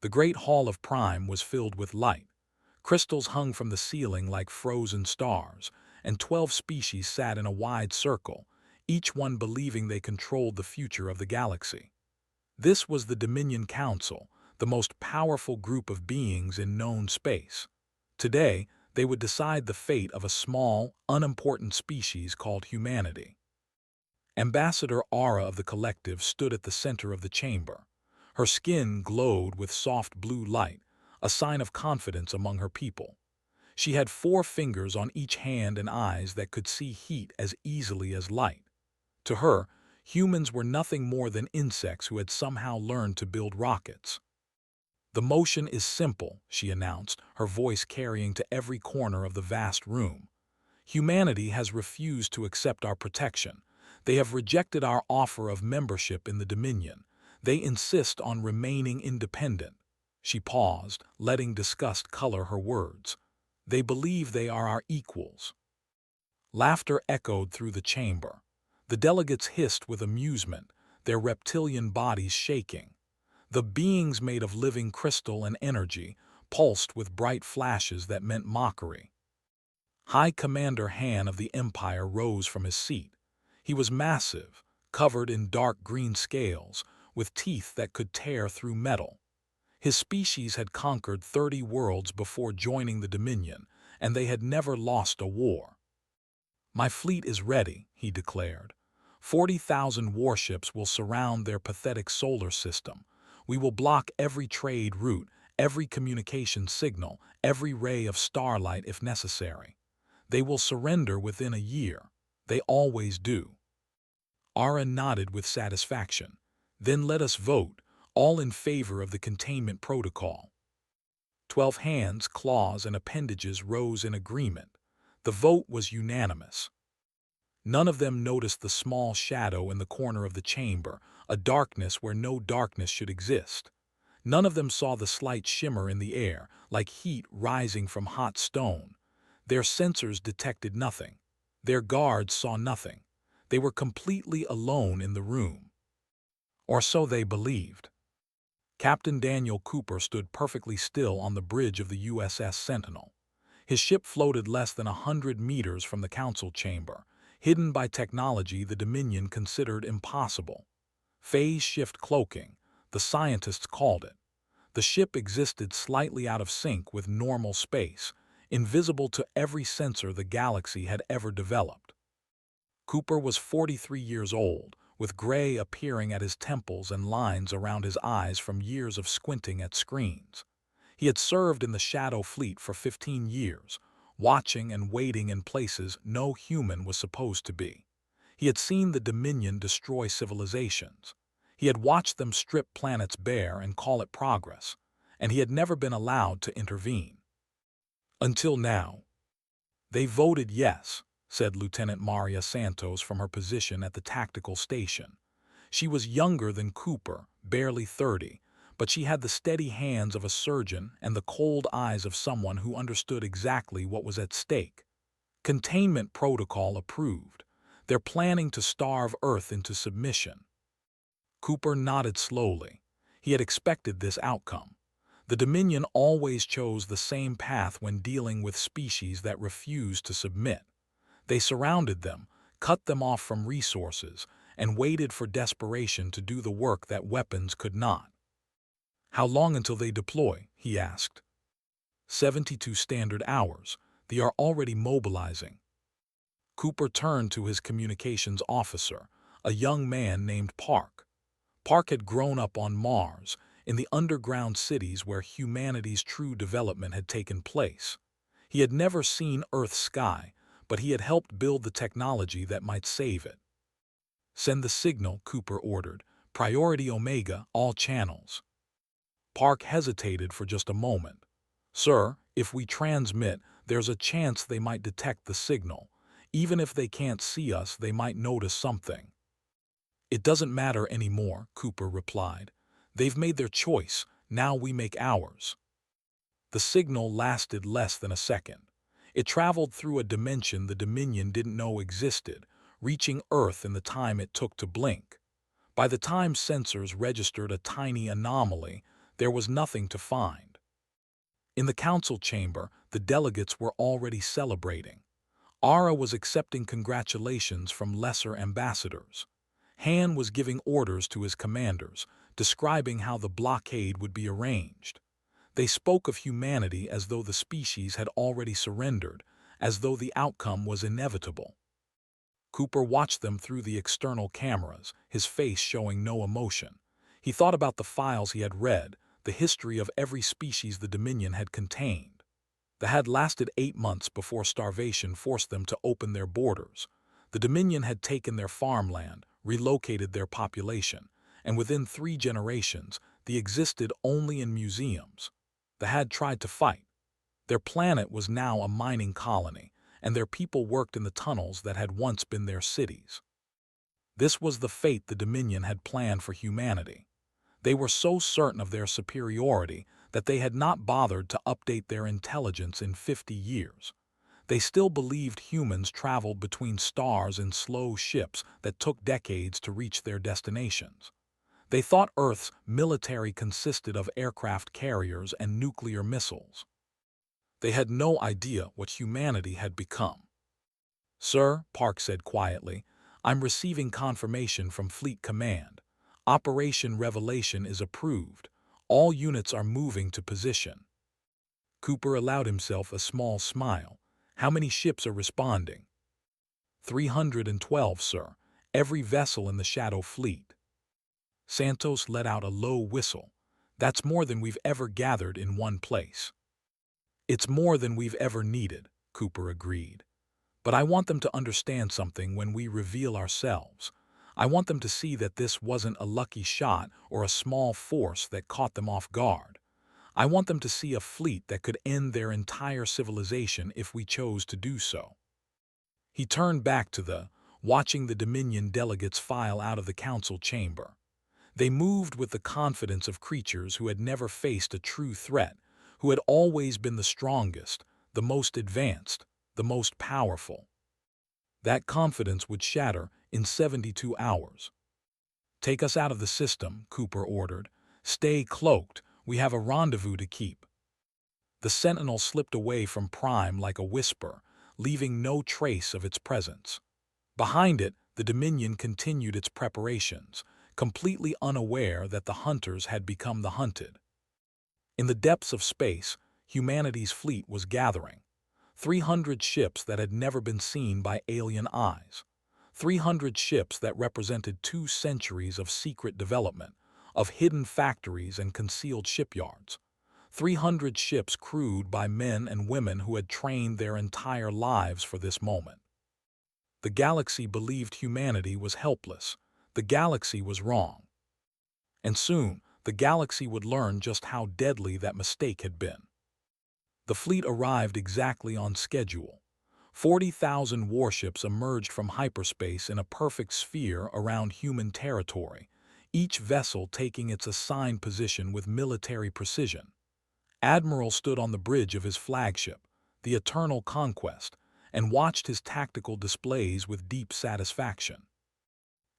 The Great Hall of Prime was filled with light. Crystals hung from the ceiling like frozen stars, and 12 species sat in a wide circle, each one believing they controlled the future of the galaxy. This was the Dominion Council, the most powerful group of beings in known space. Today, they would decide the fate of a small, unimportant species called humanity. Ambassador Aura of the Collective stood at the center of the chamber. Her skin glowed with soft blue light, a sign of confidence among her people. She had 4 fingers on each hand and eyes that could see heat as easily as light. To her, humans were nothing more than insects who had somehow learned to build rockets. "The motion is simple," she announced, her voice carrying to every corner of the vast room. "Humanity has refused to accept our protection. They have rejected our offer of membership in the Dominion. They insist on remaining independent." She paused, letting disgust color her words. "They believe they are our equals." Laughter echoed through the chamber. The delegates hissed with amusement, their reptilian bodies shaking. The beings made of living crystal and energy pulsed with bright flashes that meant mockery. High Commander Han of the Empire rose from his seat. He was massive, covered in dark green scales, with teeth that could tear through metal. His species had conquered 30 worlds before joining the Dominion, and they had never lost a war. "My fleet is ready," he declared. 40,000 warships will surround their pathetic solar system. We will block every trade route, every communication signal, every ray of starlight if necessary. They will surrender within a year. They always do." Ara nodded with satisfaction. "Then let us vote, all in favor of the containment protocol." 12 hands, claws, and appendages rose in agreement. The vote was unanimous. None of them noticed the small shadow in the corner of the chamber, a darkness where no darkness should exist. None of them saw the slight shimmer in the air, like heat rising from hot stone. Their sensors detected nothing. Their guards saw nothing. They were completely alone in the room. Or so they believed. Captain Daniel Cooper stood perfectly still on the bridge of the USS Sentinel. His ship floated less than 100 meters from the council chamber, hidden by technology the Dominion considered impossible. Phase shift cloaking, the scientists called it. The ship existed slightly out of sync with normal space, invisible to every sensor the galaxy had ever developed. Cooper was 43 years old, with gray appearing at his temples and lines around his eyes from years of squinting at screens. He had served in the Shadow Fleet for 15 years, watching and waiting in places no human was supposed to be. He had seen the Dominion destroy civilizations. He had watched them strip planets bare and call it progress, and he had never been allowed to intervene. Until now. "They voted yes," said Lieutenant Maria Santos from her position at the tactical station. She was younger than Cooper, barely 30, but she had the steady hands of a surgeon and the cold eyes of someone who understood exactly what was at stake. "Containment protocol approved. They're planning to starve Earth into submission." Cooper nodded slowly. He had expected this outcome. The Dominion always chose the same path when dealing with species that refused to submit. They surrounded them, cut them off from resources, and waited for desperation to do the work that weapons could not. "How long until they deploy?" he asked. 72 standard hours. They are already mobilizing." Cooper turned to his communications officer, a young man named Park. Park had grown up on Mars, in the underground cities where humanity's true development had taken place. He had never seen Earth's sky, but he had helped build the technology that might save it. "Send the signal," Cooper ordered. "Priority Omega, all channels." Park hesitated for just a moment. "Sir, if we transmit, there's a chance they might detect the signal. Even if they can't see us, they might notice something." "It doesn't matter anymore," Cooper replied. "They've made their choice, now we make ours." The signal lasted less than a second. It traveled through a dimension the Dominion didn't know existed, reaching Earth in the time it took to blink. By the time sensors registered a tiny anomaly, There was nothing to find. In the council chamber, the delegates were already celebrating. Ara was accepting congratulations from lesser ambassadors. Han was giving orders to his commanders, describing how the blockade would be arranged. They spoke of humanity as though the species had already surrendered, as though the outcome was inevitable. Cooper watched them through the external cameras, his face showing no emotion. He thought about the files he had read, the history of every species the Dominion had contained. They had lasted 8 months before starvation forced them to open their borders. The Dominion had taken their farmland, relocated their population, and within 3 generations, they existed only in museums. They had tried to fight. Their planet was now a mining colony, and their people worked in the tunnels that had once been their cities. This was the fate the Dominion had planned for humanity. They were so certain of their superiority that they had not bothered to update their intelligence in 50 years. They still believed humans traveled between stars in slow ships that took decades to reach their destinations. They thought Earth's military consisted of aircraft carriers and nuclear missiles. They had no idea what humanity had become. "Sir," Park said quietly, "I'm receiving confirmation from Fleet Command. Operation Revelation is approved. All units are moving to position." Cooper allowed himself a small smile. "How many ships are responding?" 312, sir. Every vessel in the Shadow Fleet." Santos let out a low whistle. "That's more than we've ever gathered in one place." "It's more than we've ever needed," Cooper agreed. "But I want them to understand something when we reveal ourselves. I want them to see that this wasn't a lucky shot or a small force that caught them off guard. I want them to see a fleet that could end their entire civilization if we chose to do so." He turned back to watching the Dominion delegates file out of the council chamber. They moved with the confidence of creatures who had never faced a true threat, who had always been the strongest, the most advanced, the most powerful. That confidence would shatter in 72 hours. "Take us out of the system," Cooper ordered. "Stay cloaked. We have a rendezvous to keep." The Sentinel slipped away from Prime like a whisper, leaving no trace of its presence. Behind it, the Dominion continued its preparations, completely unaware that the hunters had become the hunted. In the depths of space, humanity's fleet was gathering. 300 ships that had never been seen by alien eyes. 300 ships that represented 2 centuries of secret development, of hidden factories and concealed shipyards. 300 ships crewed by men and women who had trained their entire lives for this moment. The galaxy believed humanity was helpless. The galaxy was wrong. And soon, the galaxy would learn just how deadly that mistake had been. The fleet arrived exactly on schedule. 40,000 warships emerged from hyperspace in a perfect sphere around human territory, each vessel taking its assigned position with military precision. Admiral stood on the bridge of his flagship, the Eternal Conquest, and watched his tactical displays with deep satisfaction.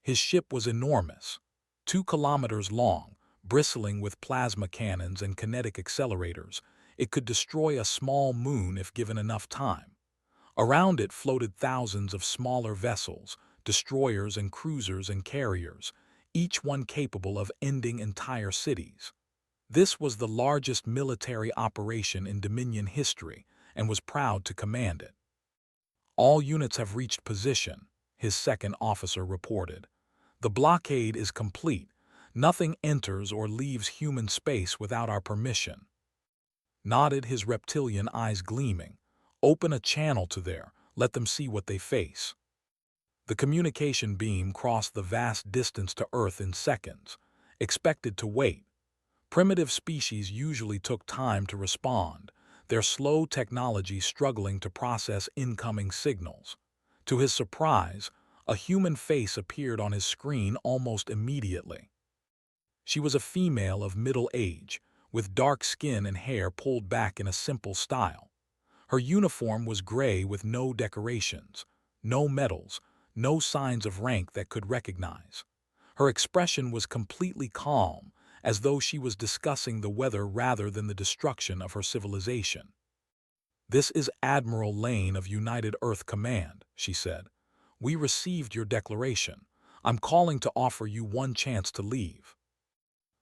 His ship was enormous, 2 kilometers long, bristling with plasma cannons and kinetic accelerators. It could destroy a small moon if given enough time. Around it floated thousands of smaller vessels, destroyers and cruisers and carriers, each one capable of ending entire cities. This was the largest military operation in Dominion history and was proud to command it. "All units have reached position," his second officer reported. "The blockade is complete. Nothing enters or leaves human space without our permission." Nodded, his reptilian eyes gleaming. "Open a channel to there. Let them see what they face." The communication beam crossed the vast distance to Earth in seconds, expected to wait. Primitive species usually took time to respond, their slow technology struggling to process incoming signals. To his surprise, a human face appeared on his screen almost immediately. She was a female of middle age, with dark skin and hair pulled back in a simple style. Her uniform was gray with no decorations, no medals, no signs of rank that could recognize. Her expression was completely calm, as though she was discussing the weather rather than the destruction of her civilization. "This is Admiral Lane of United Earth Command," she said. "We received your declaration. I'm calling to offer you one chance to leave."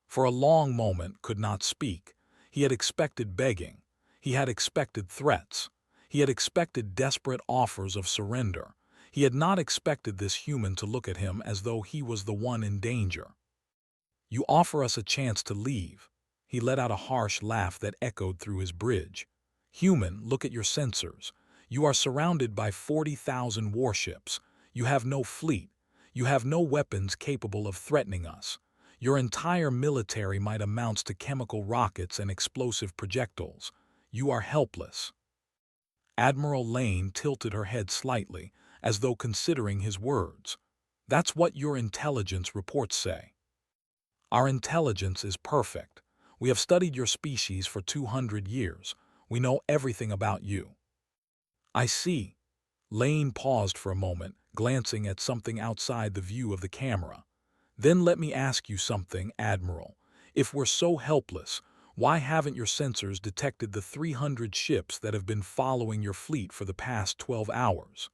For a long moment could not speak. He had expected begging. He had expected threats. He had expected desperate offers of surrender. He had not expected this human to look at him as though he was the one in danger. "You offer us a chance to leave." He let out a harsh laugh that echoed through his bridge. "Human, look at your sensors. You are surrounded by 40,000 warships. You have no fleet. You have no weapons capable of threatening us. Your entire military might amount to chemical rockets and explosive projectiles. You are helpless." Admiral Lane tilted her head slightly, as though considering his words. "That's what your intelligence reports say." "Our intelligence is perfect. We have studied your species for 200 years. We know everything about you." "I see." Lane paused for a moment, glancing at something outside the view of the camera. "Then let me ask you something, Admiral. If we're so helpless, why haven't your sensors detected the 300 ships that have been following your fleet for the past 12 hours?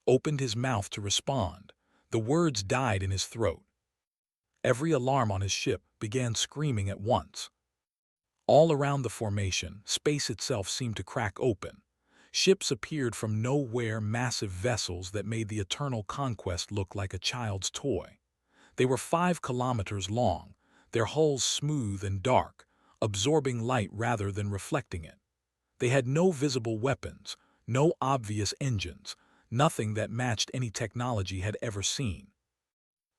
Opened his mouth to respond. The words died in his throat. Every alarm on his ship began screaming at once. All around the formation, space itself seemed to crack open. Ships appeared from nowhere, massive vessels that made the eternal conquest look like a child's toy. They were 5 kilometers long, their hulls smooth and dark, absorbing light rather than reflecting it. They had no visible weapons, no obvious engines, nothing that matched any technology had ever seen.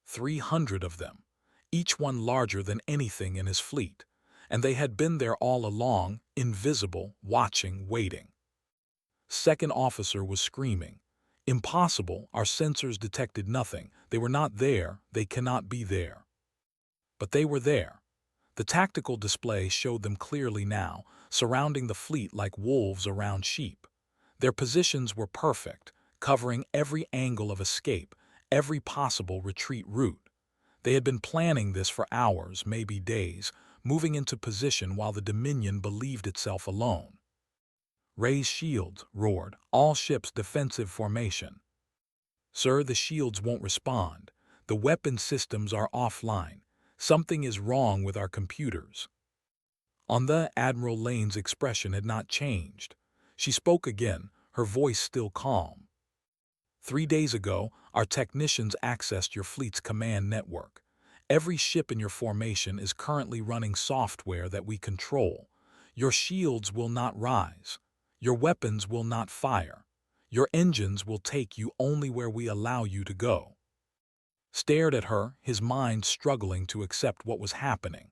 300 of them, each one larger than anything in his fleet, and they had been there all along, invisible, watching, waiting. Second officer was screaming. "Impossible, our sensors detected nothing. They were not there, they cannot be there." But they were there. The tactical display showed them clearly now, surrounding the fleet like wolves around sheep. Their positions were perfect, covering every angle of escape, every possible retreat route. They had been planning this for hours, maybe days, moving into position while the Dominion believed itself alone. "Raise shields," roared. "All ships defensive formation." "Sir, the shields won't respond. The weapon systems are offline. Something is wrong with our computers." On the Admiral Lane's expression had not changed. She spoke again, her voice still calm. 3 days ago, our technicians accessed your fleet's command network. Every ship in your formation is currently running software that we control. Your shields will not rise. Your weapons will not fire. Your engines will take you only where we allow you to go." Stared at her, his mind struggling to accept what was happening.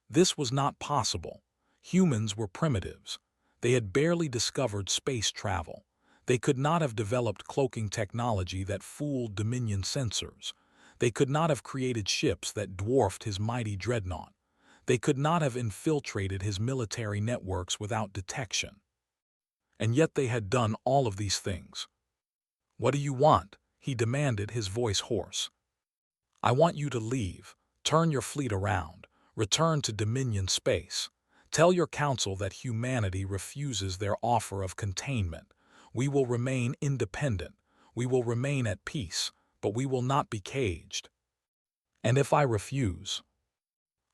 This was not possible. Humans were primitives. They had barely discovered space travel. They could not have developed cloaking technology that fooled Dominion sensors. They could not have created ships that dwarfed his mighty dreadnought. They could not have infiltrated his military networks without detection. And yet they had done all of these things. "What do you want?" he demanded, his voice hoarse. "I want you to leave. Turn your fleet around. Return to Dominion space. Tell your council that humanity refuses their offer of containment. We will remain independent. We will remain at peace, but we will not be caged." "And if I refuse?"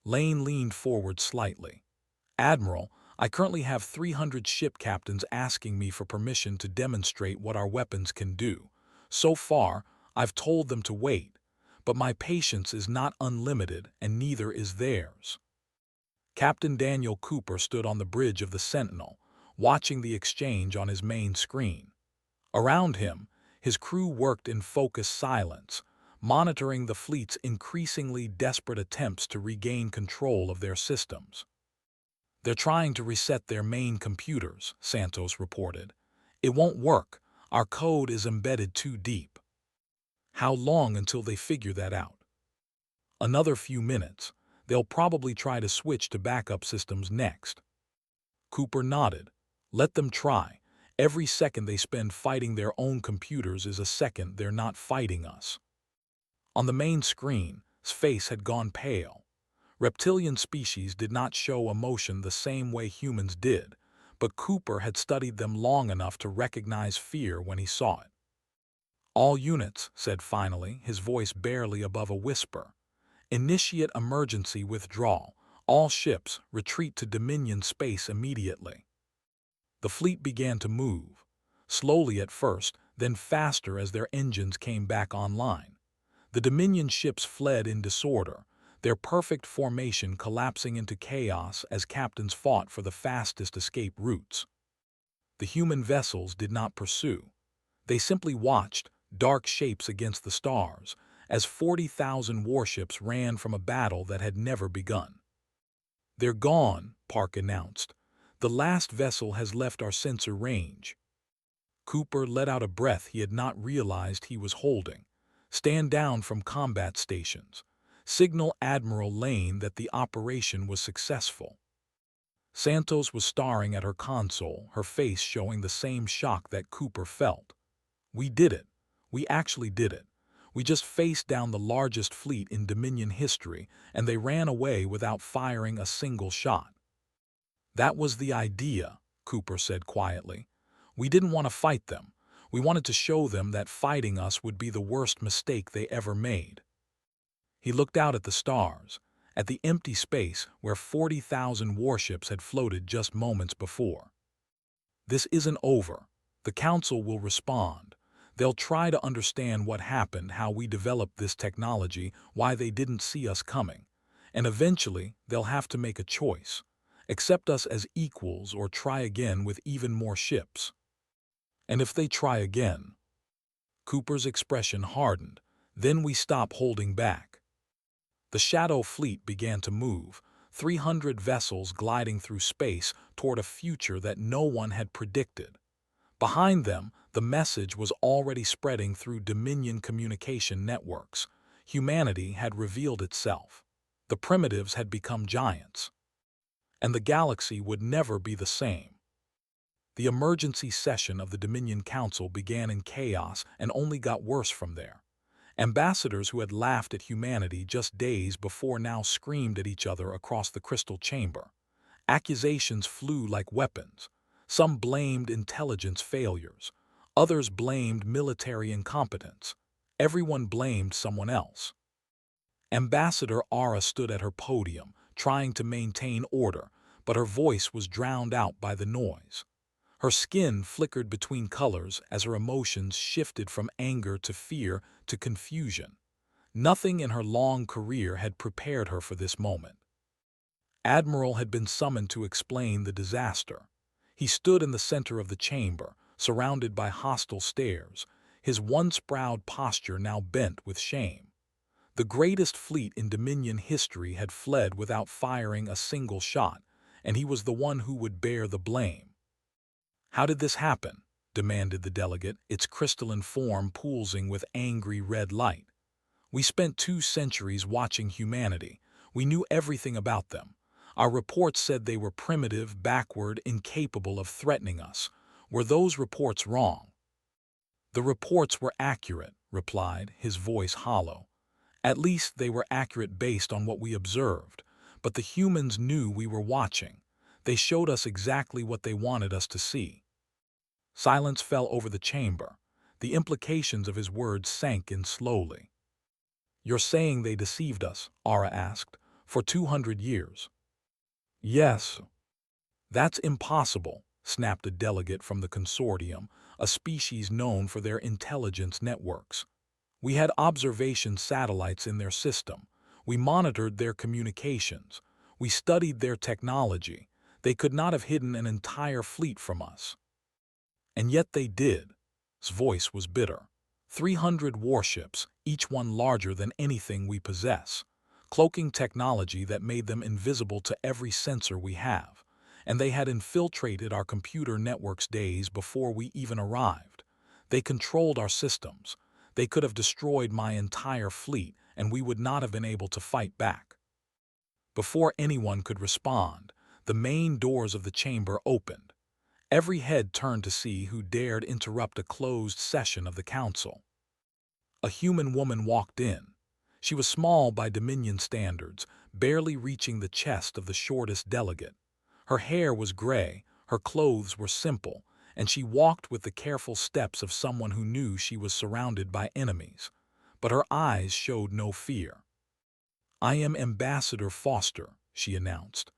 Lane leaned forward slightly. "Admiral, I currently have 300 ship captains asking me for permission to demonstrate what our weapons can do. So far, I've told them to wait, but my patience is not unlimited and neither is theirs." Captain Daniel Cooper stood on the bridge of the Sentinel, watching the exchange on his main screen. Around him, his crew worked in focused silence, monitoring the fleet's increasingly desperate attempts to regain control of their systems. "They're trying to reset their main computers," Santos reported. "It won't work. Our code is embedded too deep." "How long until they figure that out?" "Another few minutes. They'll probably try to switch to backup systems next." Cooper nodded. "Let them try. Every second they spend fighting their own computers is a second they're not fighting us." On the main screen, his face had gone pale. Reptilian species did not show emotion the same way humans did, but Cooper had studied them long enough to recognize fear when he saw it. "All units," said finally, his voice barely above a whisper. "Initiate emergency withdrawal. All ships, retreat to Dominion space immediately." The fleet began to move, slowly at first, then faster as their engines came back online. The Dominion ships fled in disorder, their perfect formation collapsing into chaos as captains fought for the fastest escape routes. The human vessels did not pursue. They simply watched, dark shapes against the stars, as 40,000 warships ran from a battle that had never begun. "They're gone," Park announced. "The last vessel has left our sensor range." Cooper let out a breath he had not realized he was holding. "Stand down from combat stations. Signal Admiral Lane that the operation was successful." Santos was staring at her console, her face showing the same shock that Cooper felt. "We did it. We actually did it. We just faced down the largest fleet in Dominion history, and they ran away without firing a single shot." "That was the idea," Cooper said quietly. "We didn't want to fight them. We wanted to show them that fighting us would be the worst mistake they ever made." He looked out at the stars, at the empty space where 40,000 warships had floated just moments before. "This isn't over. The Council will respond. They'll try to understand what happened, how we developed this technology, why they didn't see us coming. And eventually, they'll have to make a choice. Accept us as equals or try again with even more ships." "And if they try again?" Cooper's expression hardened. "Then we stop holding back." The Shadow Fleet began to move, 300 vessels gliding through space toward a future that no one had predicted. Behind them, the message was already spreading through Dominion communication networks. Humanity had revealed itself. The primitives had become giants. And the galaxy would never be the same. The emergency session of the Dominion Council began in chaos and only got worse from there. Ambassadors who had laughed at humanity just days before now screamed at each other across the crystal chamber. Accusations flew like weapons. Some blamed intelligence failures. Others blamed military incompetence. Everyone blamed someone else. Ambassador Ara stood at her podium, trying to maintain order, but her voice was drowned out by the noise. Her skin flickered between colors as her emotions shifted from anger to fear to confusion. Nothing in her long career had prepared her for this moment. Admiral had been summoned to explain the disaster. He stood in the center of the chamber, surrounded by hostile stares, his once proud posture now bent with shame. The greatest fleet in Dominion history had fled without firing a single shot, and he was the one who would bear the blame. "How did this happen?" demanded the delegate, its crystalline form pulsing with angry red light. "We spent 2 centuries watching humanity. We knew everything about them. Our reports said they were primitive, backward, incapable of threatening us. Were those reports wrong?" "The reports were accurate," replied, his voice hollow. "At least they were accurate based on what we observed. But the humans knew we were watching. They showed us exactly what they wanted us to see." Silence fell over the chamber. The implications of his words sank in slowly. "You're saying they deceived us?" Ara asked. "For 200 years?" "Yes." "That's impossible," snapped a delegate from the consortium, a species known for their intelligence networks. "We had observation satellites in their system. We monitored their communications. We studied their technology. They could not have hidden an entire fleet from us." "And yet they did." His voice was bitter. 300 warships, each one larger than anything we possess, cloaking technology that made them invisible to every sensor we have. And they had infiltrated our computer networks days before we even arrived. They controlled our systems. They could have destroyed my entire fleet, and we would not have been able to fight back. Before anyone could respond, the main doors of the chamber opened. Every head turned to see who dared interrupt a closed session of the council. A human woman walked in. She was small by Dominion standards, barely reaching the chest of the shortest delegate. Her hair was gray, her clothes were simple, and she walked with the careful steps of someone who knew she was surrounded by enemies. But her eyes showed no fear. "I am Ambassador Foster," she announced.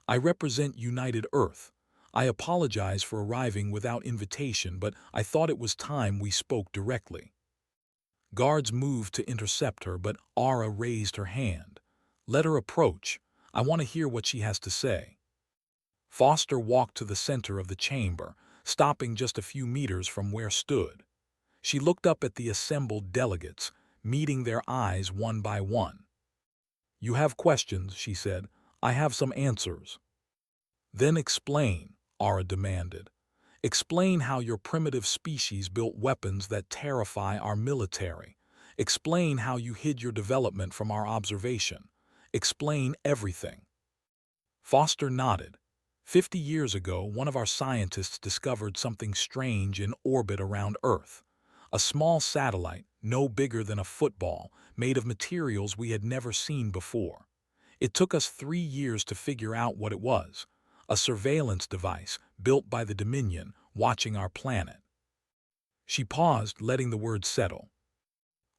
"I represent United Earth. I apologize for arriving without invitation, but I thought it was time we spoke directly." Guards moved to intercept her, but Aura raised her hand. "Let her approach. I want to hear what she has to say." Foster walked to the center of the chamber, stopping just a few meters from where stood. She looked up at the assembled delegates, meeting their eyes one by one. "You have questions," she said. "I have some answers." "Then explain," Aura demanded. "Explain how your primitive species built weapons that terrify our military. Explain how you hid your development from our observation. Explain everything." Foster nodded. 50 years ago, one of our scientists discovered something strange in orbit around Earth. A small satellite, no bigger than a football, made of materials we had never seen before. It took us 3 years to figure out what it was. A surveillance device built by the Dominion, watching our planet. She paused, letting the words settle.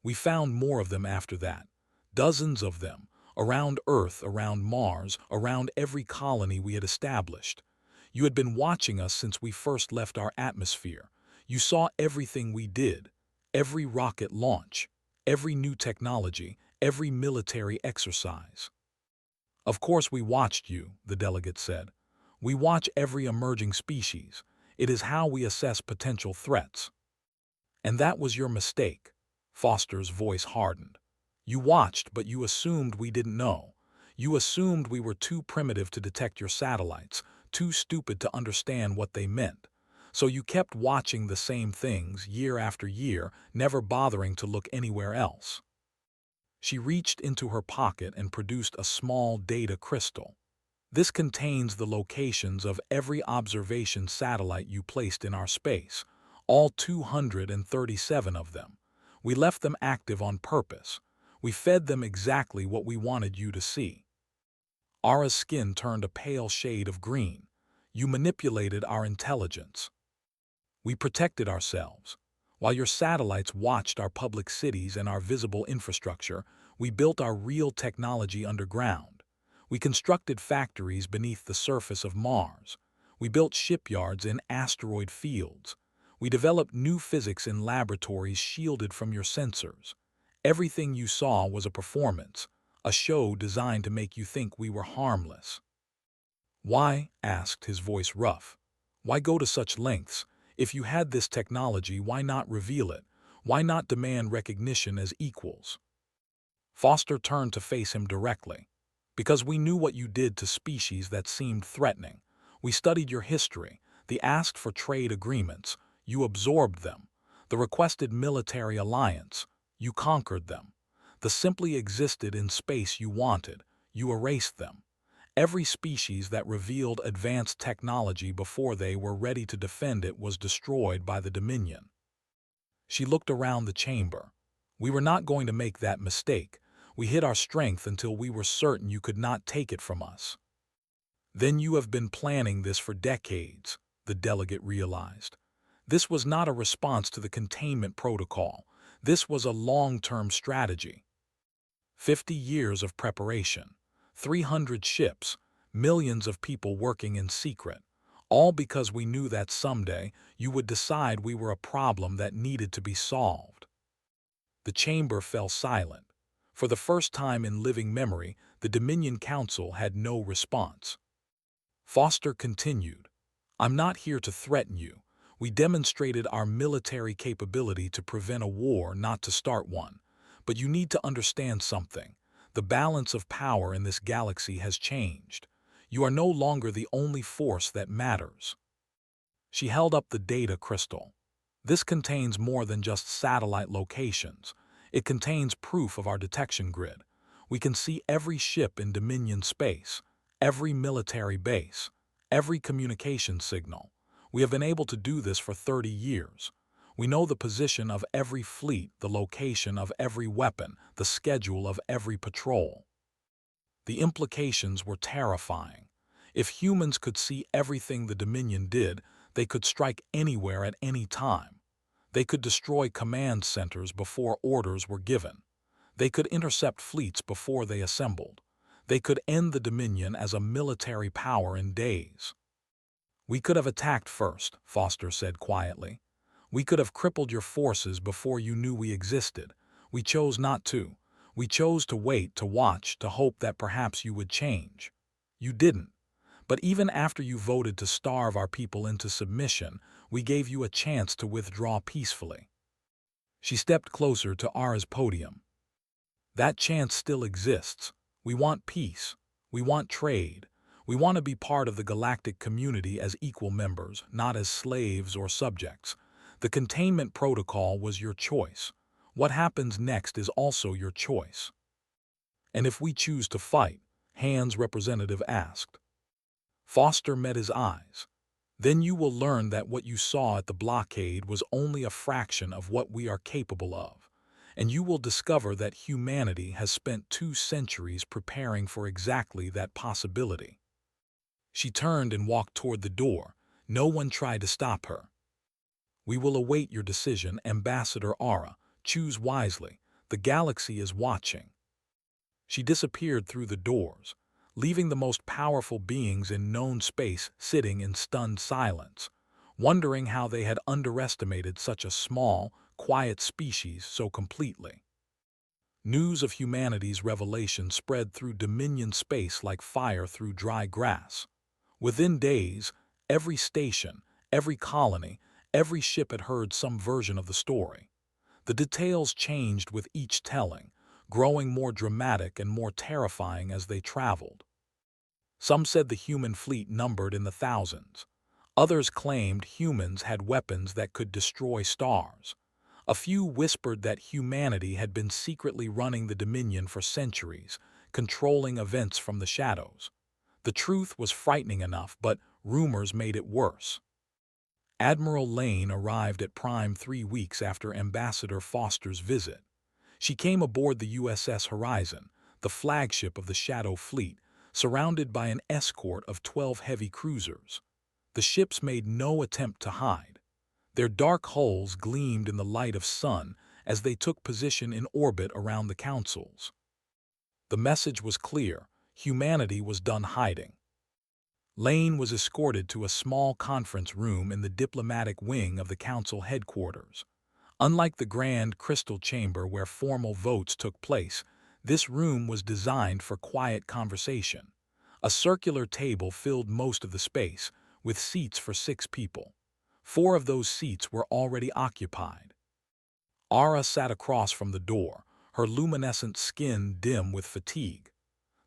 "We found more of them after that. Dozens of them. Around Earth, around Mars, around every colony we had established. You had been watching us since we first left our atmosphere. You saw everything we did. Every rocket launch. Every new technology. Every military exercise." "Of course we watched you," the delegate said. "We watch every emerging species. It is how we assess potential threats." "And that was your mistake." Foster's voice hardened. "You watched, but you assumed we didn't know. You assumed we were too primitive to detect your satellites, too stupid to understand what they meant. So you kept watching the same things year after year, never bothering to look anywhere else." She reached into her pocket and produced a small data crystal. "This contains the locations of every observation satellite you placed in our space, all 237 of them. We left them active on purpose. We fed them exactly what we wanted you to see." Aura's skin turned a pale shade of green. "You manipulated our intelligence. We protected ourselves. While your satellites watched our public cities and our visible infrastructure, we built our real technology underground. We constructed factories beneath the surface of Mars. We built shipyards in asteroid fields. We developed new physics in laboratories shielded from your sensors. Everything you saw was a performance, a show designed to make you think we were harmless." "Why?" asked, his voice rough. "Why go to such lengths? If you had this technology, why not reveal it? Why not demand recognition as equals?" Foster turned to face him directly. "Because we knew what you did to species that seemed threatening. We studied your history. They asked for trade agreements. You absorbed them. The requested military alliance. You conquered them. The simply existed in space you wanted. You erased them. Every species that revealed advanced technology before they were ready to defend it was destroyed by the Dominion." She looked around the chamber. "We were not going to make that mistake. We hid our strength until we were certain you could not take it from us." "Then you have been planning this for decades," the delegate realized. "This was not a response to the containment protocol. This was a long-term strategy. 50 years of preparation, 300 ships, millions of people working in secret, all because we knew that someday you would decide we were a problem that needed to be solved." The chamber fell silent. For the first time in living memory, the Dominion Council had no response. Foster continued, "I'm not here to threaten you. We demonstrated our military capability to prevent a war, not to start one. But you need to understand something. The balance of power in this galaxy has changed. You are no longer the only force that matters." She held up the data crystal. "This contains more than just satellite locations. It contains proof of our detection grid. We can see every ship in Dominion space, every military base, every communication signal. We have been able to do this for 30 years. We know the position of every fleet, the location of every weapon, the schedule of every patrol." The implications were terrifying. If humans could see everything the Dominion did, they could strike anywhere at any time. They could destroy command centers before orders were given. They could intercept fleets before they assembled. They could end the Dominion as a military power in days. "We could have attacked first," Foster said quietly. "We could have crippled your forces before you knew we existed. We chose not to. We chose to wait, to watch, to hope that perhaps you would change. You didn't. But even after you voted to starve our people into submission, we gave you a chance to withdraw peacefully." She stepped closer to Ara's podium. "That chance still exists. We want peace. We want trade. We want to be part of the galactic community as equal members, not as slaves or subjects. The containment protocol was your choice. What happens next is also your choice." "And if we choose to fight?" Hand's representative asked. Foster met his eyes. "Then you will learn that what you saw at the blockade was only a fraction of what we are capable of. And you will discover that humanity has spent 2 centuries preparing for exactly that possibility." She turned and walked toward the door. No one tried to stop her. "We will await your decision, Ambassador Ara. Choose wisely. The galaxy is watching." She disappeared through the doors, leaving the most powerful beings in known space sitting in stunned silence, wondering how they had underestimated such a small, quiet species so completely. News of humanity's revelation spread through Dominion space like fire through dry grass. Within days, every station, every colony, every ship had heard some version of the story. The details changed with each telling, growing more dramatic and more terrifying as they traveled. Some said the human fleet numbered in the thousands. Others claimed humans had weapons that could destroy stars. A few whispered that humanity had been secretly running the Dominion for centuries, controlling events from the shadows. The truth was frightening enough, but rumors made it worse. Admiral Lane arrived at Prime 3 weeks after Ambassador Foster's visit. She came aboard the USS Horizon, the flagship of the Shadow Fleet, surrounded by an escort of 12 heavy cruisers. The ships made no attempt to hide. Their dark hulls gleamed in the light of sun as they took position in orbit around the councils. The message was clear: humanity was done hiding. Lane was escorted to a small conference room in the diplomatic wing of the council headquarters. Unlike the grand crystal chamber where formal votes took place, this room was designed for quiet conversation. A circular table filled most of the space, with seats for 6 people. 4 of those seats were already occupied. Ara sat across from the door, her luminescent skin dim with fatigue.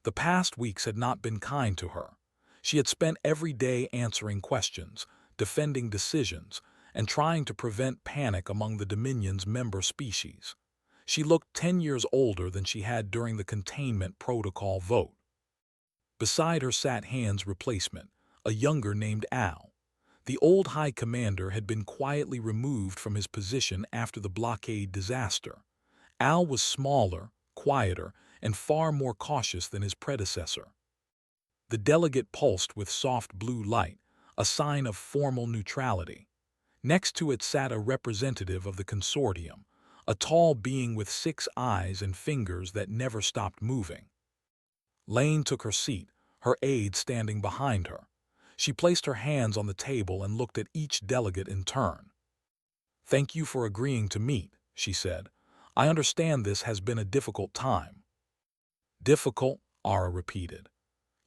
The past weeks had not been kind to her. She had spent every day answering questions, defending decisions, and trying to prevent panic among the Dominion's member species. She looked 10 years older than she had during the containment protocol vote. Beside her sat Hand's replacement, a younger named Al. The old High Commander had been quietly removed from his position after the blockade disaster. Al was smaller, quieter, and far more cautious than his predecessor. The delegate pulsed with soft blue light, a sign of formal neutrality. Next to it sat a representative of the consortium, a tall being with 6 eyes and fingers that never stopped moving. Lane took her seat, her aide standing behind her. She placed her hands on the table and looked at each delegate in turn. "Thank you for agreeing to meet," she said. "I understand this has been a difficult time." "Difficult?" Ara repeated.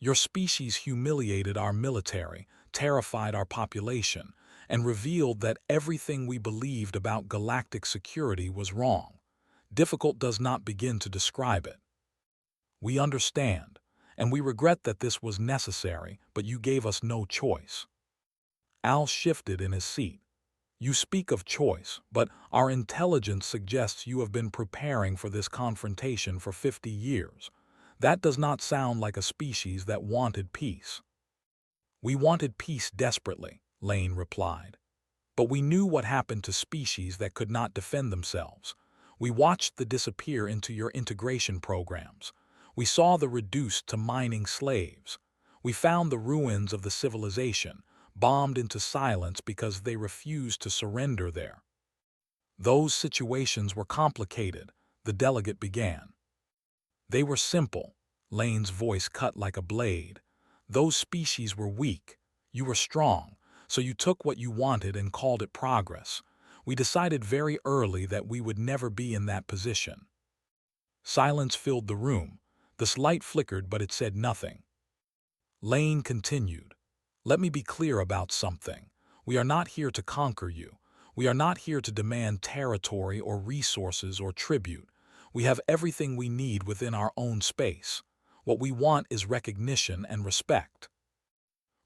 "Your species humiliated our military, terrified our population, and revealed that everything we believed about galactic security was wrong. Difficult does not begin to describe it. We understand, and we regret that this was necessary, but you gave us no choice." Al shifted in his seat. "You speak of choice, but our intelligence suggests you have been preparing for this confrontation for 50 years. That does not sound like a species that wanted peace." "We wanted peace desperately," Lane replied. "But we knew what happened to species that could not defend themselves. We watched them disappear into your integration programs. We saw the reduced to mining slaves. We found the ruins of the civilization, bombed into silence because they refused to surrender there. Those situations were complicated, the delegate began. They were simple. Lane's voice cut like a blade. Those species were weak. You were strong, so you took what you wanted and called it progress. We decided very early that we would never be in that position. Silence filled the room. The light flickered, but it said nothing. Lane continued. Let me be clear about something. We are not here to conquer you. We are not here to demand territory or resources or tribute. We have everything we need within our own space. What we want is recognition and respect.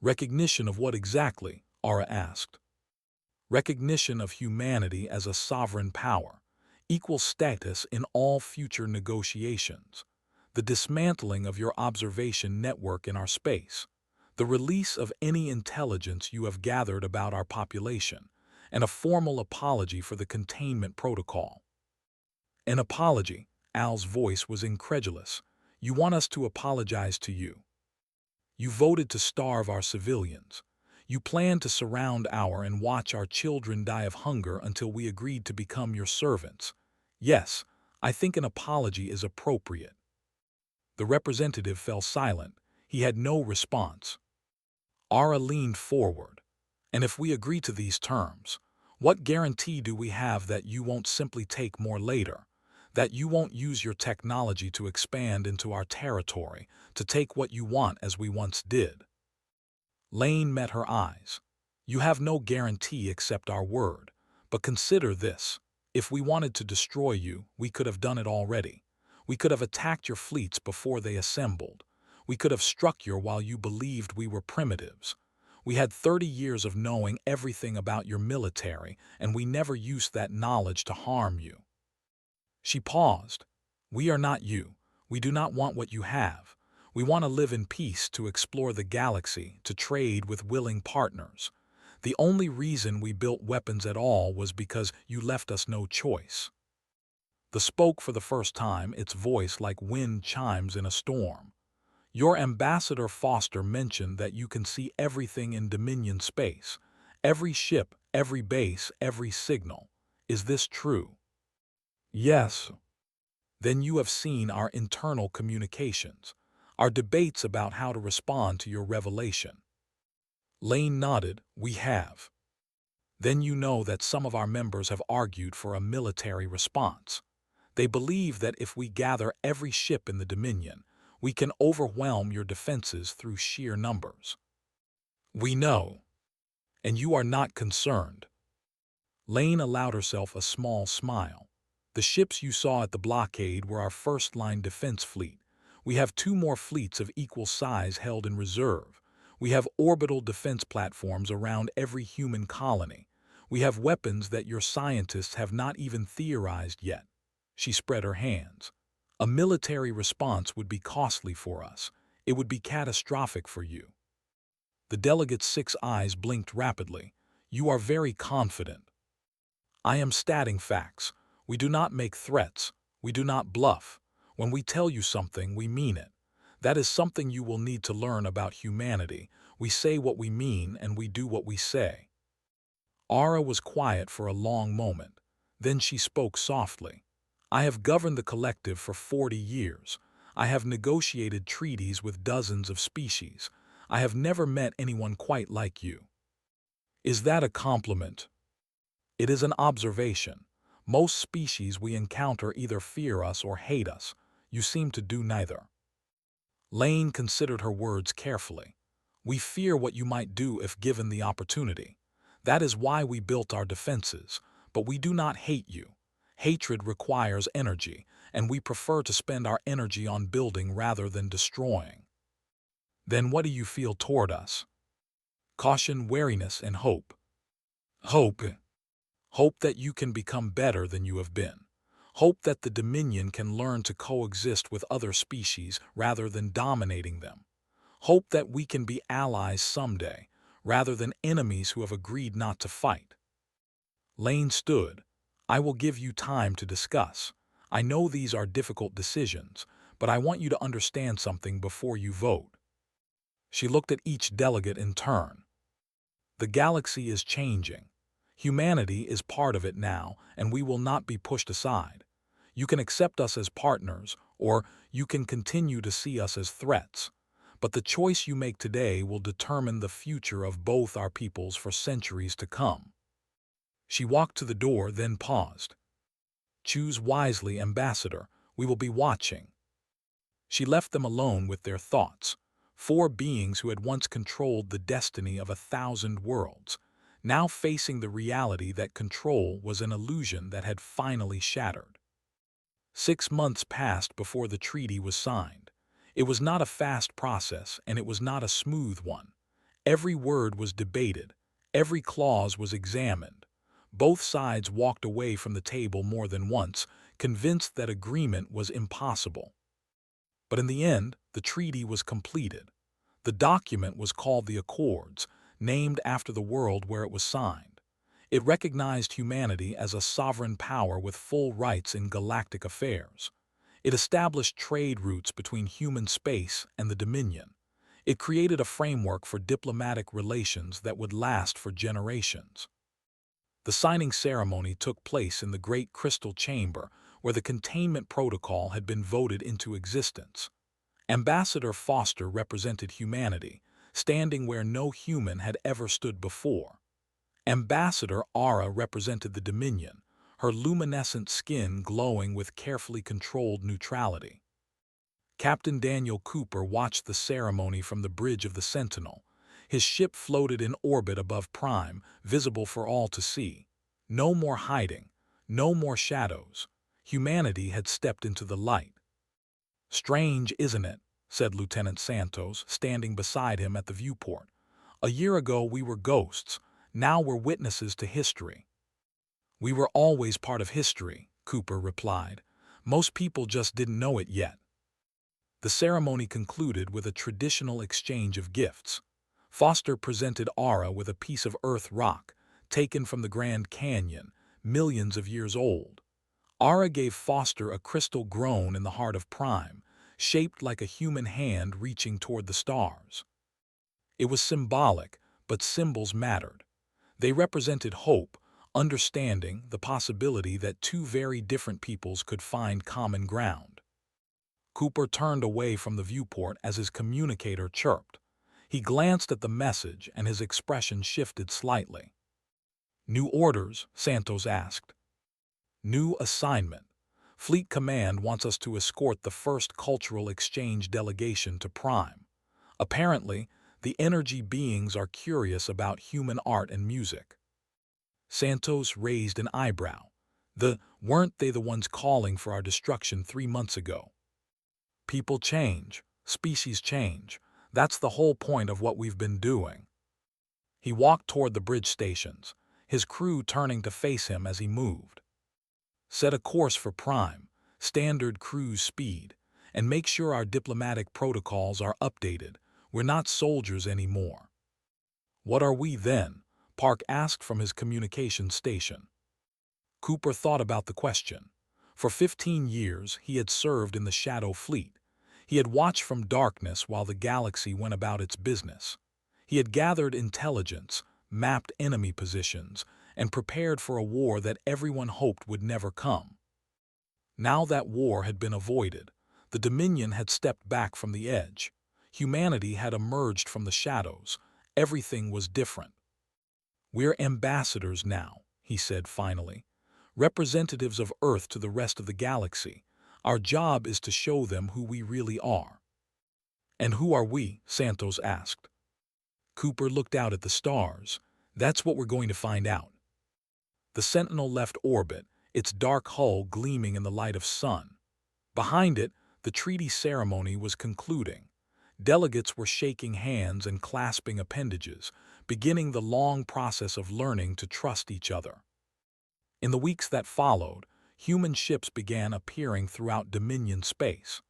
Recognition of what exactly? Aura asked. Recognition of humanity as a sovereign power, equal status in all future negotiations, the dismantling of your observation network in our space, the release of any intelligence you have gathered about our population, and a formal apology for the containment protocol. An apology? Al's voice was incredulous. You want us to apologize to you? You voted to starve our civilians. You planned to surround our and watch our children die of hunger until we agreed to become your servants. Yes, I think an apology is appropriate. The representative fell silent. He had no response. Aura leaned forward. And if we agree to these terms, what guarantee do we have that you won't simply take more later? That you won't use your technology to expand into our territory, to take what you want as we once did? Lane met her eyes. You have no guarantee except our word. But consider this. If we wanted to destroy you, we could have done it already. We could have attacked your fleets before they assembled. We could have struck you while you believed we were primitives. We had 30 years of knowing everything about your military, and we never used that knowledge to harm you. She paused. We are not you. We do not want what you have. We want to live in peace, to explore the galaxy, to trade with willing partners. The only reason we built weapons at all was because you left us no choice. The spoke for the first time, its voice like wind chimes in a storm. Your ambassador Foster mentioned that you can see everything in Dominion space. Every ship, every base, every signal. Is this true? Yes. Then you have seen our internal communications, our debates about how to respond to your revelation. Lane nodded. We have. Then you know that some of our members have argued for a military response. They believe that if we gather every ship in the Dominion, we can overwhelm your defenses through sheer numbers. We know. And you are not concerned. Lane allowed herself a small smile. The ships you saw at the blockade were our first-line defense fleet. We have 2 more fleets of equal size held in reserve. We have orbital defense platforms around every human colony. We have weapons that your scientists have not even theorized yet. She spread her hands. A military response would be costly for us. It would be catastrophic for you. The delegate's 6 eyes blinked rapidly. You are very confident. I am stating facts. We do not make threats. We do not bluff. When we tell you something, we mean it. That is something you will need to learn about humanity. We say what we mean and we do what we say. Aura was quiet for a long moment. Then she spoke softly. I have governed the collective for 40 years. I have negotiated treaties with dozens of species. I have never met anyone quite like you. Is that a compliment? It is an observation. Most species we encounter either fear us or hate us. You seem to do neither. Lane considered her words carefully. We fear what you might do if given the opportunity. That is why we built our defenses, but we do not hate you. Hatred requires energy, and we prefer to spend our energy on building rather than destroying. Then what do you feel toward us? Caution, wariness, and hope. Hope. Hope that you can become better than you have been. Hope that the Dominion can learn to coexist with other species rather than dominating them. Hope that we can be allies someday, rather than enemies who have agreed not to fight. Lane stood. I will give you time to discuss. I know these are difficult decisions, but I want you to understand something before you vote." She looked at each delegate in turn. "The galaxy is changing. Humanity is part of it now, and we will not be pushed aside. You can accept us as partners, or you can continue to see us as threats. But the choice you make today will determine the future of both our peoples for centuries to come." She walked to the door, then paused. "Choose wisely, Ambassador. We will be watching." She left them alone with their thoughts. Four beings who had once controlled the destiny of 1,000 worlds, now facing the reality that control was an illusion that had finally shattered. 6 months passed before the treaty was signed. It was not a fast process, and it was not a smooth one. Every word was debated. Every clause was examined. Both sides walked away from the table more than once, convinced that agreement was impossible. But in the end, the treaty was completed. The document was called the Accords, named after the world where it was signed. It recognized humanity as a sovereign power with full rights in galactic affairs. It established trade routes between human space and the Dominion. It created a framework for diplomatic relations that would last for generations. The signing ceremony took place in the Great Crystal Chamber, where the containment protocol had been voted into existence. Ambassador Foster represented humanity, standing where no human had ever stood before. Ambassador Ara represented the Dominion, her luminescent skin glowing with carefully controlled neutrality. Captain Daniel Cooper watched the ceremony from the bridge of the Sentinel. His ship floated in orbit above Prime, visible for all to see. No more hiding, no more shadows. Humanity had stepped into the light. "Strange, isn't it?" said Lieutenant Santos, standing beside him at the viewport. "A year ago we were ghosts. Now we're witnesses to history." "We were always part of history," Cooper replied. "Most people just didn't know it yet." The ceremony concluded with a traditional exchange of gifts. Foster presented Ara with a piece of Earth rock, taken from the Grand Canyon, millions of years old. Ara gave Foster a crystal grown in the heart of Prime, shaped like a human hand reaching toward the stars. It was symbolic, but symbols mattered. They represented hope, understanding, the possibility that two very different peoples could find common ground. Cooper turned away from the viewport as his communicator chirped. He glanced at the message and his expression shifted slightly. "New orders?" Santos asked. "New assignment. Fleet Command wants us to escort the first cultural exchange delegation to Prime. Apparently, the energy beings are curious about human art and music." Santos raised an eyebrow. Weren't they the ones calling for our destruction 3 months ago?" "People change. Species change. That's the whole point of what we've been doing." He walked toward the bridge stations, his crew turning to face him as he moved. "Set a course for Prime, standard cruise speed, and make sure our diplomatic protocols are updated. We're not soldiers anymore." "What are we then?" Park asked from his communication station. Cooper thought about the question. For 15 years, he had served in the Shadow Fleet. He had watched from darkness while the galaxy went about its business. He had gathered intelligence, mapped enemy positions, and prepared for a war that everyone hoped would never come. Now that war had been avoided. The Dominion had stepped back from the edge. Humanity had emerged from the shadows. Everything was different. "We're ambassadors now," he said finally. "Representatives of Earth to the rest of the galaxy. Our job is to show them who we really are." "And who are we?" Santos asked. Cooper looked out at the stars. "That's what we're going to find out." The Sentinel left orbit, its dark hull gleaming in the light of sun. Behind it, the treaty ceremony was concluding. Delegates were shaking hands and clasping appendages, beginning the long process of learning to trust each other. In the weeks that followed, human ships began appearing throughout Dominion space.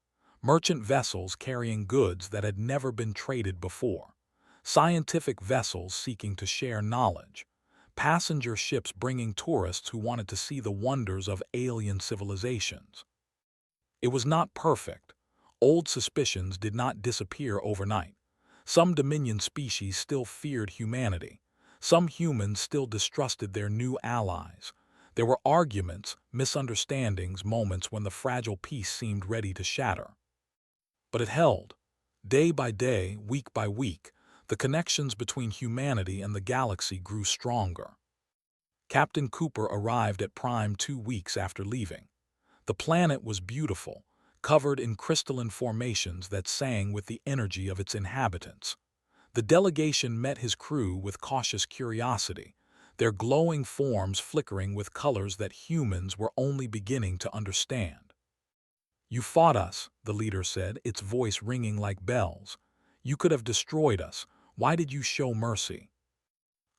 Merchant vessels carrying goods that had never been traded before. Scientific vessels seeking to share knowledge. Passenger ships bringing tourists who wanted to see the wonders of alien civilizations. It was not perfect. Old suspicions did not disappear overnight. Some Dominion species still feared humanity. Some humans still distrusted their new allies. There were arguments, misunderstandings, moments when the fragile peace seemed ready to shatter. But it held. Day by day, week by week, the connections between humanity and the galaxy grew stronger. Captain Cooper arrived at Prime 2 weeks after leaving. The planet was beautiful, covered in crystalline formations that sang with the energy of its inhabitants. The delegation met his crew with cautious curiosity, their glowing forms flickering with colors that humans were only beginning to understand. "You fought us," the leader said, its voice ringing like bells. "You could have destroyed us. Why did you show mercy?"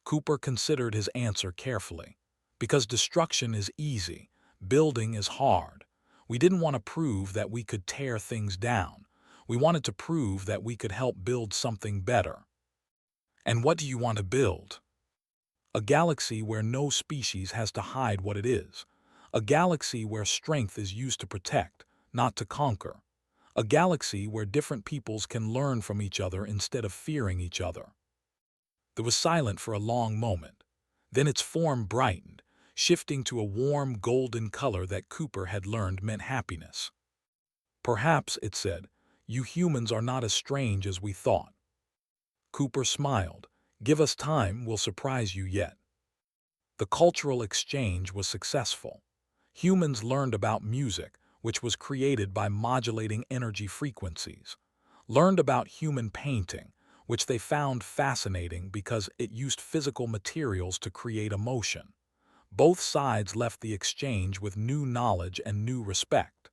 Cooper considered his answer carefully. "Because destruction is easy, building is hard. We didn't want to prove that we could tear things down. We wanted to prove that we could help build something better." "And what do you want to build?" "A galaxy where no species has to hide what it is. A galaxy where strength is used to protect, not to conquer. A galaxy where different peoples can learn from each other instead of fearing each other." There was silence for a long moment. Then its form brightened, shifting to a warm golden color that Cooper had learned meant happiness. "Perhaps," it said, "you humans are not as strange as we thought." Cooper smiled. "Give us time, we'll surprise you yet." The cultural exchange was successful. Humans learned about music, which was created by modulating energy frequencies, learned about human painting, which they found fascinating because it used physical materials to create emotion. Both sides left the exchange with new knowledge and new respect.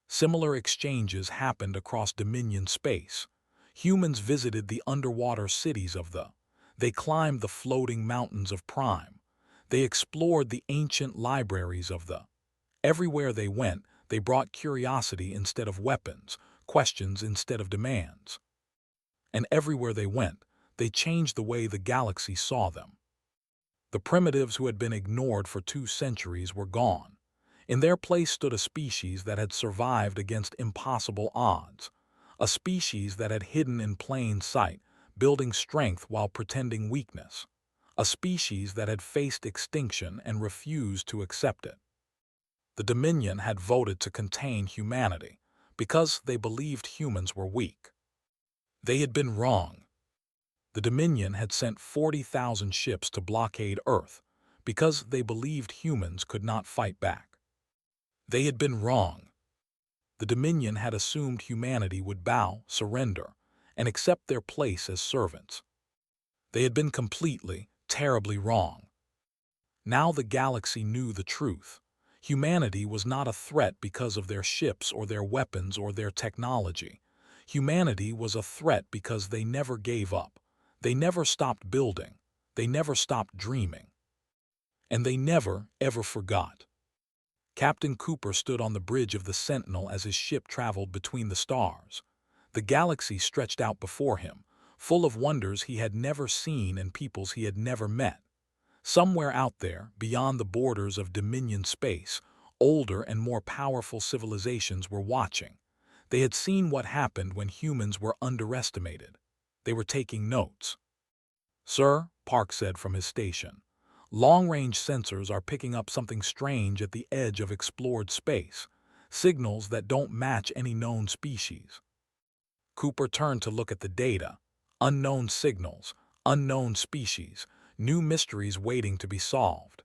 Similar exchanges happened across Dominion space. Humans visited the underwater cities of the. They climbed the floating mountains of Prime. They explored the ancient libraries of the. Everywhere they went, they brought curiosity instead of weapons, questions instead of demands. And everywhere they went, they changed the way the galaxy saw them. The primitives who had been ignored for 2 centuries were gone. In their place stood a species that had survived against impossible odds, a species that had hidden in plain sight, building strength while pretending weakness, a species that had faced extinction and refused to accept it. The Dominion had voted to contain humanity because they believed humans were weak. They had been wrong. The Dominion had sent 40,000 ships to blockade Earth because they believed humans could not fight back. They had been wrong. The Dominion had assumed humanity would bow, surrender, and accept their place as servants. They had been completely, terribly wrong. Now the galaxy knew the truth. Humanity was not a threat because of their ships or their weapons or their technology. Humanity was a threat because they never gave up. They never stopped building. They never stopped dreaming. And they never, ever forgot. Captain Cooper stood on the bridge of the Sentinel as his ship traveled between the stars. The galaxy stretched out before him, full of wonders he had never seen and peoples he had never met. Somewhere out there, beyond the borders of Dominion space, older and more powerful civilizations were watching. They had seen what happened when humans were underestimated. They were taking notes. "Sir," Park said from his station, "long-range sensors are picking up something strange at the edge of explored space, signals that don't match any known species." Cooper turned to look at the data. Unknown signals, unknown species, new mysteries waiting to be solved.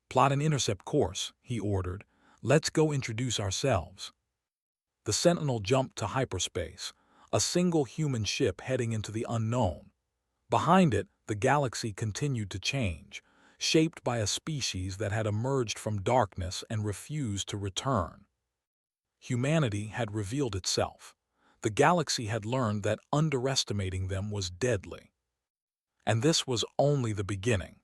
"Plot an intercept course," he ordered. "Let's go introduce ourselves." The Sentinel jumped to hyperspace, a single human ship heading into the unknown. Behind it, the galaxy continued to change, shaped by a species that had emerged from darkness and refused to return. Humanity had revealed itself. The galaxy had learned that underestimating them was deadly. And this was only the beginning.